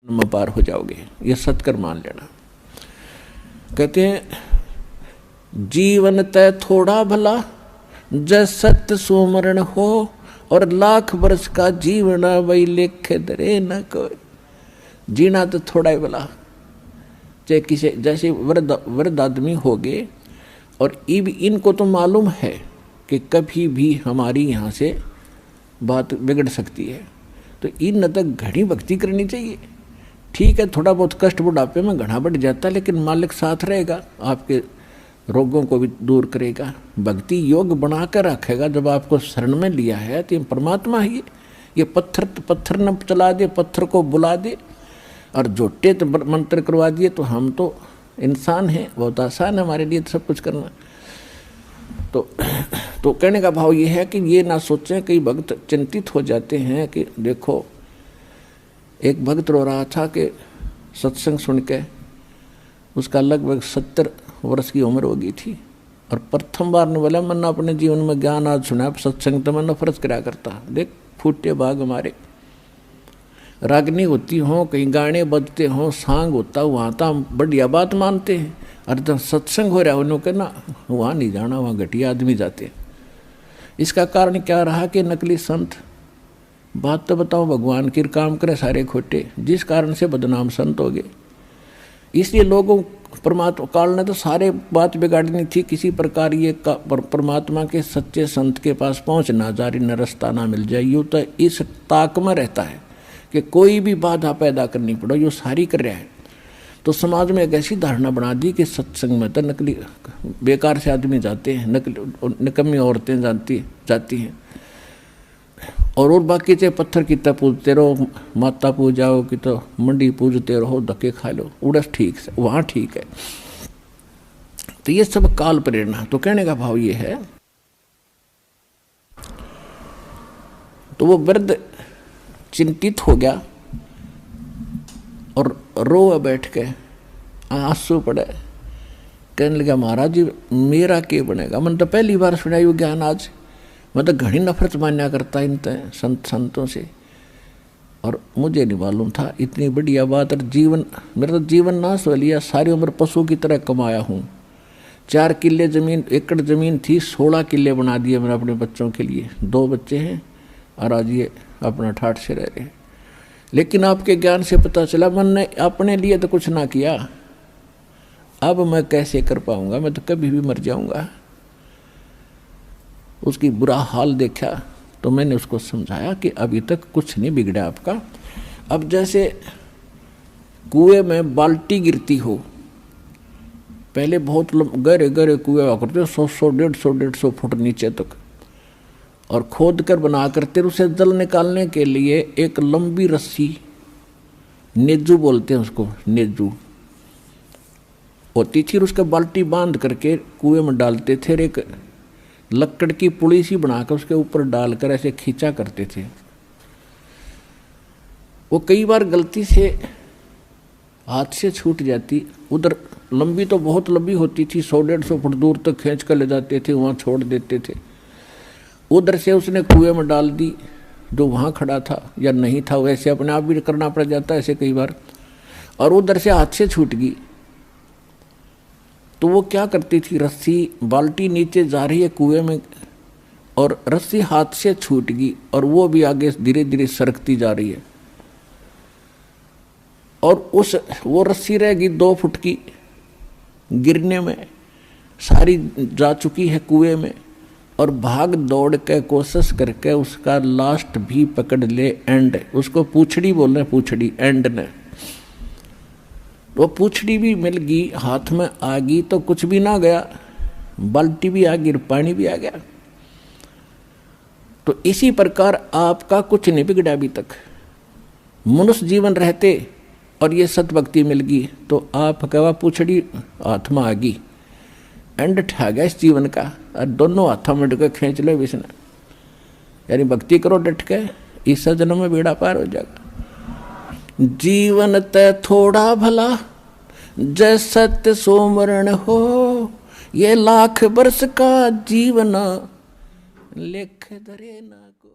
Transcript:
में पार हो जाओगे, ये सत्कर मान लेना। कहते हैं जीवन तय थोड़ा भला जय सत्य सुमरण हो, और लाख वर्ष का जीवन वही लेखे दरे न कोई। जीना तो थोड़ा ही भला, चाहे किसी जैसे वृद्ध आदमी हो गए, और इनको तो मालूम है कि कभी भी हमारी यहाँ से बात बिगड़ सकती है, तो इन तक घनी भक्ति करनी चाहिए। ठीक है, थोड़ा बहुत कष्ट बुढ़ापे में घना बढ़ जाता है, लेकिन मालिक साथ रहेगा, आपके रोगों को भी दूर करेगा, भक्ति योग बना कर रखेगा। जब आपको शरण में लिया है तो ये परमात्मा ही, ये पत्थर न चला दे, पत्थर को बुला दे, और झोटे तो मंत्र करवा दिए, तो हम तो इंसान हैं, बहुत आसान है हमारे लिए तो सब कुछ करना। तो कहने का भाव ये है कि ये ना सोचें, कई भक्त चिंतित हो जाते हैं कि देखो एक भक्त रो रहा था कि सत्संग सुन के उसका लगभग 70 वर्ष की उम्र हो गई थी, और प्रथम बार ने बोला मैंने अपने जीवन में ज्ञान आज सुना, सत्संग तो मैं नफरत करा करता। देख फूटे भाग हमारे, रागनी होती हो, कहीं गाने बजते हों, सांग होता, वहाँ तो हम बढ़िया बात मानते हैं, और जब सत्संग हो रहा है उन्होंने कहना वहाँ नहीं जाना, वहाँ घटिया आदमी जाते हैं। इसका कारण क्या रहा कि नकली संत, बात तो बताओ, भगवान की काम करे सारे खोटे, जिस कारण से बदनाम संत हो गए। इसलिए लोगों परमात्मा काल ने तो सारे बात बिगाड़नी थी, किसी प्रकार ये परमात्मा के सच्चे संत के पास पहुँच ना जारी न रास्ता ना मिल जाए। यूँ तो इस ताक में रहता है कि कोई भी बाधा पैदा करनी पड़ो, यो सारी कर रहा है। तो समाज में एक ऐसी धारणा बना दी कि सत्संग में तो नकली बेकार से आदमी जाते हैं, निकम्मी औरतें जाती हैं, और बाकी चाहे पत्थर की तो पूजते रहो, माता पूजाओ कि तो मंडी पूजते रहो, धक्के खा लो, उड़स ठीक है, वहाँ ठीक है। तो ये सब काल प्रेरणा। तो कहने का भाव ये है, तो वो वृद्ध चिंतित हो गया और रो बैठ के आंसू पड़े, कहने लगा महाराज जी मेरा क्या बनेगा, मैंने तो पहली बार सुना ये ज्ञान आज, मैं तो घनी नफरत मान्या करता इन संतों से, और मुझे नहीं मालूम था इतनी बढ़िया बात। और मेरा तो जीवन नाश हो लिया, सारी उम्र पशु की तरह कमाया हूँ। 4 किले जमीन, एकड़ जमीन थी, 16 किले बना दिए मैंने अपने बच्चों के लिए, 2 बच्चे हैं, और आज ये अपना ठाठ से रह रहे हैं। लेकिन आपके ज्ञान से पता चला मैंने अपने लिए तो कुछ ना किया, अब मैं कैसे कर पाऊंगा, मैं तो कभी भी मर जाऊंगा। उसकी बुरा हाल देखा तो मैंने उसको समझाया कि अभी तक कुछ नहीं बिगड़ा आपका। अब जैसे कुएं में बाल्टी गिरती हो, पहले बहुत गहरे गहरे कुएं हुआ करते, 100 150 फुट नीचे तक, और खोद कर बना करते, उसे जल निकालने के लिए एक लंबी रस्सी, नेजू बोलते हैं उसको, नेजू होती थी, उसका बाल्टी बांध करके कुएं में डालते थे, एक लकड़ की पुड़ी सी बनाकर उसके ऊपर डालकर ऐसे खींचा करते थे। वो कई बार गलती से हाथ से छूट जाती, उधर लंबी तो बहुत लंबी होती थी, 100 150 फुट दूर तक खींच कर ले जाते थे, वहाँ छोड़ देते थे। उधर से उसने कुएं में डाल दी, जो वहाँ खड़ा था या नहीं था, वैसे अपने आप भी करना पड़ जाता है ऐसे कई बार, और उधर से हाथ से छूट गई। तो वो क्या करती थी, रस्सी, बाल्टी नीचे जा रही है कुएं में, और रस्सी हाथ से छूट गई, और वो भी आगे धीरे धीरे सरकती जा रही है, और वो रस्सी रहेगी 2 फुट की, गिरने में सारी जा चुकी है कुएं में, और भाग दौड़ के कोशिश करके उसका लास्ट भी पकड़ ले, एंड, उसको पूछड़ी बोल रहे, पूछड़ी एंड ने, वो पूछड़ी भी मिल गई, हाथ में आ गई, तो कुछ भी ना गया, बाल्टी भी आ गई, पानी भी आ गया। तो इसी प्रकार आपका कुछ नहीं बिगड़ा अभी तक। मनुष्य जीवन रहते और ये सतभक्ति मिल गई, तो आप कहवा पूछड़ी हाथ में आ गई, एंड ठा गया इस जीवन का, और दोनों हाथों में डके खींच लो विष्णु, यानी भक्ति करो डट के, इस जन्म में बेड़ा पार हो जाएगा। जीवन तय थोड़ा भला जय सत्य सुमरण हो, ये लाख वर्ष का जीवन लेख धरे ना को।